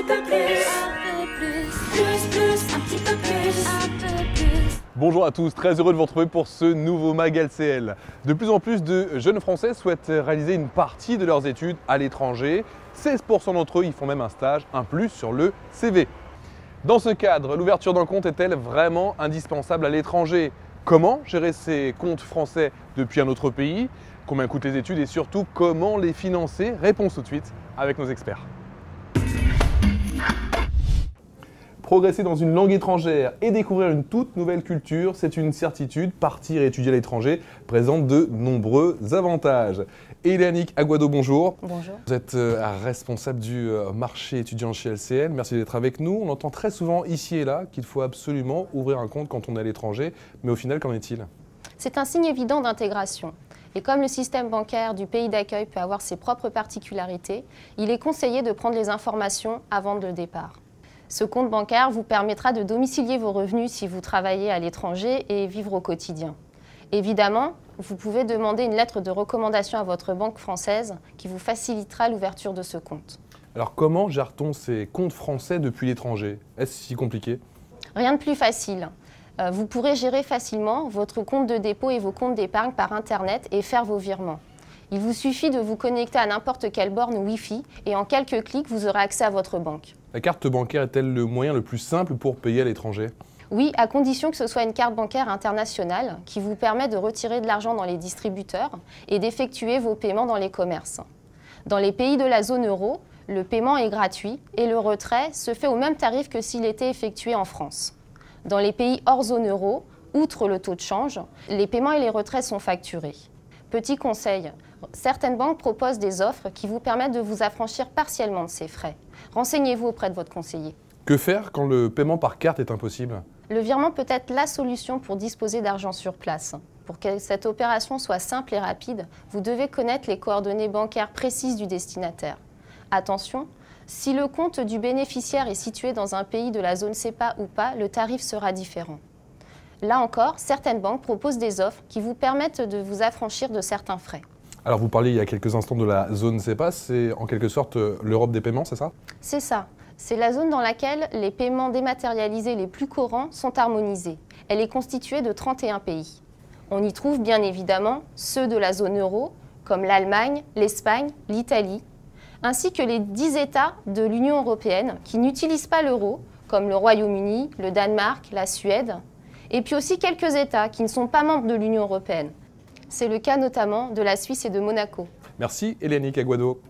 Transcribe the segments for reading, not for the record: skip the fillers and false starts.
peu plus, plus, un petit peu plus, un peu plus. Bonjour à tous, très heureux de vous retrouver pour ce nouveau Mag LCL. De plus en plus de jeunes Français souhaitent réaliser une partie de leurs études à l'étranger. 16% d'entre eux y font même un stage, un plus sur le CV. Dans ce cadre, l'ouverture d'un compte est-elle vraiment indispensable à l'étranger? Comment gérer ses comptes français depuis un autre pays? Combien coûtent les études et surtout comment les financer? Réponse tout de suite avec nos experts. Progresser dans une langue étrangère et découvrir une toute nouvelle culture, c'est une certitude. Partir et étudier à l'étranger présente de nombreux avantages. Elianique Aguado, bonjour. Bonjour. Vous êtes responsable du marché étudiant chez LCL. Merci d'être avec nous. On entend très souvent ici et là qu'il faut absolument ouvrir un compte quand on est à l'étranger. Mais au final, qu'en est-il? C'est un signe évident d'intégration. Et comme le système bancaire du pays d'accueil peut avoir ses propres particularités, il est conseillé de prendre les informations avant le départ. Ce compte bancaire vous permettra de domicilier vos revenus si vous travaillez à l'étranger et vivre au quotidien. Évidemment, vous pouvez demander une lettre de recommandation à votre banque française qui vous facilitera l'ouverture de ce compte. Alors comment gère-t-on ces comptes français depuis l'étranger? Est-ce si compliqué? Rien de plus facile. Vous pourrez gérer facilement votre compte de dépôt et vos comptes d'épargne par Internet et faire vos virements. Il vous suffit de vous connecter à n'importe quelle borne Wi-Fi et en quelques clics, vous aurez accès à votre banque. La carte bancaire est-elle le moyen le plus simple pour payer à l'étranger? Oui, à condition que ce soit une carte bancaire internationale qui vous permet de retirer de l'argent dans les distributeurs et d'effectuer vos paiements dans les commerces. Dans les pays de la zone euro, le paiement est gratuit et le retrait se fait au même tarif que s'il était effectué en France. Dans les pays hors zone euro, outre le taux de change, les paiements et les retraits sont facturés. Petit conseil, certaines banques proposent des offres qui vous permettent de vous affranchir partiellement de ces frais. Renseignez-vous auprès de votre conseiller. Que faire quand le paiement par carte est impossible? Le virement peut être la solution pour disposer d'argent sur place. Pour que cette opération soit simple et rapide, vous devez connaître les coordonnées bancaires précises du destinataire. Attention, si le compte du bénéficiaire est situé dans un pays de la zone CEPA ou pas, le tarif sera différent. Là encore, certaines banques proposent des offres qui vous permettent de vous affranchir de certains frais. Alors vous parliez il y a quelques instants de la zone CEPA, c'est en quelque sorte l'Europe des paiements, c'est ça? C'est ça. C'est la zone dans laquelle les paiements dématérialisés les plus courants sont harmonisés. Elle est constituée de 31 pays. On y trouve bien évidemment ceux de la zone euro, comme l'Allemagne, l'Espagne, l'Italie, ainsi que les 10 États de l'Union européenne qui n'utilisent pas l'euro, comme le Royaume-Uni, le Danemark, la Suède, et puis aussi quelques États qui ne sont pas membres de l'Union européenne. C'est le cas notamment de la Suisse et de Monaco. Merci Elianique Aguado.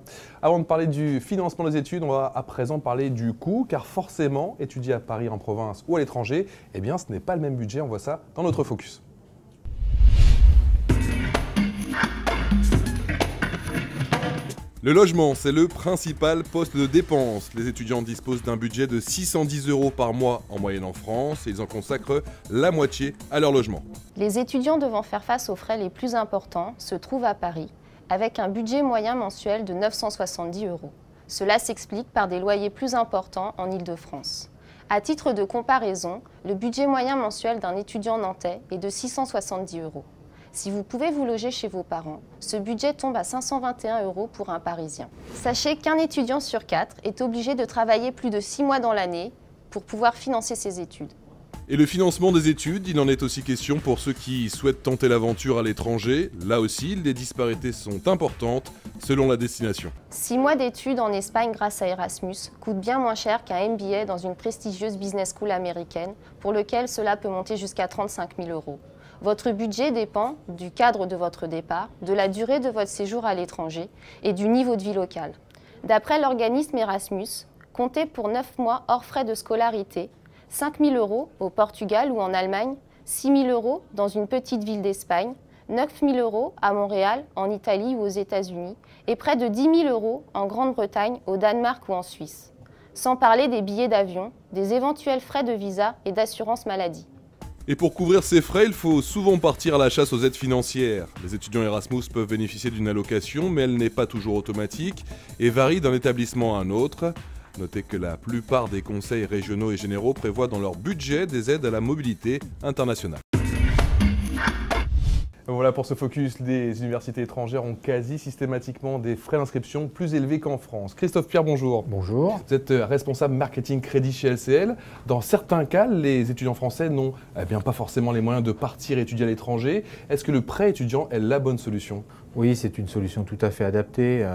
Avant de parler du financement des études, on va à présent parler du coût, car forcément, étudier à Paris, en province ou à l'étranger, eh bien ce n'est pas le même budget, on voit ça dans notre focus. Le logement, c'est le principal poste de dépense. Les étudiants disposent d'un budget de 610 € par mois en moyenne en France et ils en consacrent la moitié à leur logement. Les étudiants devant faire face aux frais les plus importants se trouvent à Paris, avec un budget moyen mensuel de 970 €. Cela s'explique par des loyers plus importants en Île-de-France. À titre de comparaison, le budget moyen mensuel d'un étudiant nantais est de 670 €. Si vous pouvez vous loger chez vos parents, ce budget tombe à 521 € pour un Parisien. Sachez qu'un étudiant sur 4 est obligé de travailler plus de 6 mois dans l'année pour pouvoir financer ses études. Et le financement des études, il en est aussi question pour ceux qui souhaitent tenter l'aventure à l'étranger. Là aussi, les disparités sont importantes selon la destination. 6 mois d'études en Espagne grâce à Erasmus coûtent bien moins cher qu'un MBA dans une prestigieuse business school américaine, pour lequel cela peut monter jusqu'à 35 000 €. Votre budget dépend du cadre de votre départ, de la durée de votre séjour à l'étranger et du niveau de vie local. D'après l'organisme Erasmus, comptez pour 9 mois hors frais de scolarité 5 000 € au Portugal ou en Allemagne, 6 000 € dans une petite ville d'Espagne, 9 000 € à Montréal, en Italie ou aux États-Unis, et près de 10 000 € en Grande-Bretagne, au Danemark ou en Suisse. Sans parler des billets d'avion, des éventuels frais de visa et d'assurance maladie. Et pour couvrir ces frais, il faut souvent partir à la chasse aux aides financières. Les étudiants Erasmus peuvent bénéficier d'une allocation, mais elle n'est pas toujours automatique et varie d'un établissement à un autre. Notez que la plupart des conseils régionaux et généraux prévoient dans leur budget des aides à la mobilité internationale. Voilà pour ce focus, les universités étrangères ont quasi systématiquement des frais d'inscription plus élevés qu'en France. Christophe Pierre, bonjour. Bonjour. Vous êtes responsable marketing crédit chez LCL. Dans certains cas, les étudiants français n'ont pas forcément les moyens de partir étudier à l'étranger. Est-ce que le prêt étudiant est la bonne solution? Oui, c'est une solution tout à fait adaptée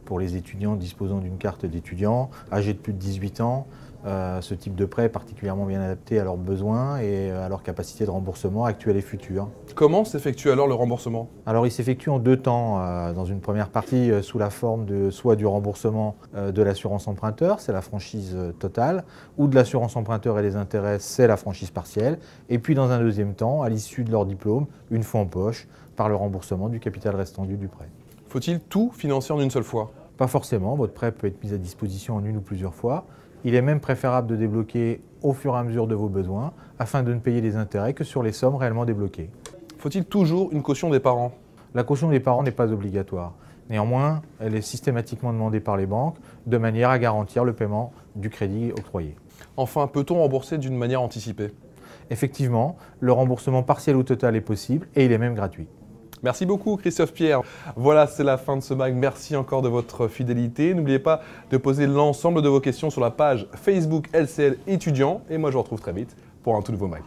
pour les étudiants disposant d'une carte d'étudiant, âgés de plus de 18 ans. Ce type de prêt est particulièrement bien adapté à leurs besoins et à leur capacité de remboursement actuelle et future. Comment s'effectue alors le remboursement? Alors il s'effectue en deux temps. Dans une première partie sous la forme de soit du remboursement de l'assurance emprunteur, c'est la franchise totale, ou de l'assurance emprunteur et les intérêts, c'est la franchise partielle. Et puis dans un deuxième temps, à l'issue de leur diplôme, une fois en poche, par le remboursement du capital restant dû du prêt. Faut-il tout financer en une seule fois? Pas forcément, votre prêt peut être mis à disposition en une ou plusieurs fois. Il est même préférable de débloquer au fur et à mesure de vos besoins afin de ne payer les intérêts que sur les sommes réellement débloquées. Faut-il toujours une caution des parents? La caution des parents n'est pas obligatoire. Néanmoins, elle est systématiquement demandée par les banques de manière à garantir le paiement du crédit octroyé. Enfin, peut-on rembourser d'une manière anticipée? Effectivement, le remboursement partiel ou total est possible et il est même gratuit. Merci beaucoup Christophe Pierre. Voilà, c'est la fin de ce mag. Merci encore de votre fidélité. N'oubliez pas de poser l'ensemble de vos questions sur la page Facebook LCL étudiant. Et moi, je vous retrouve très vite pour un tout nouveau mag.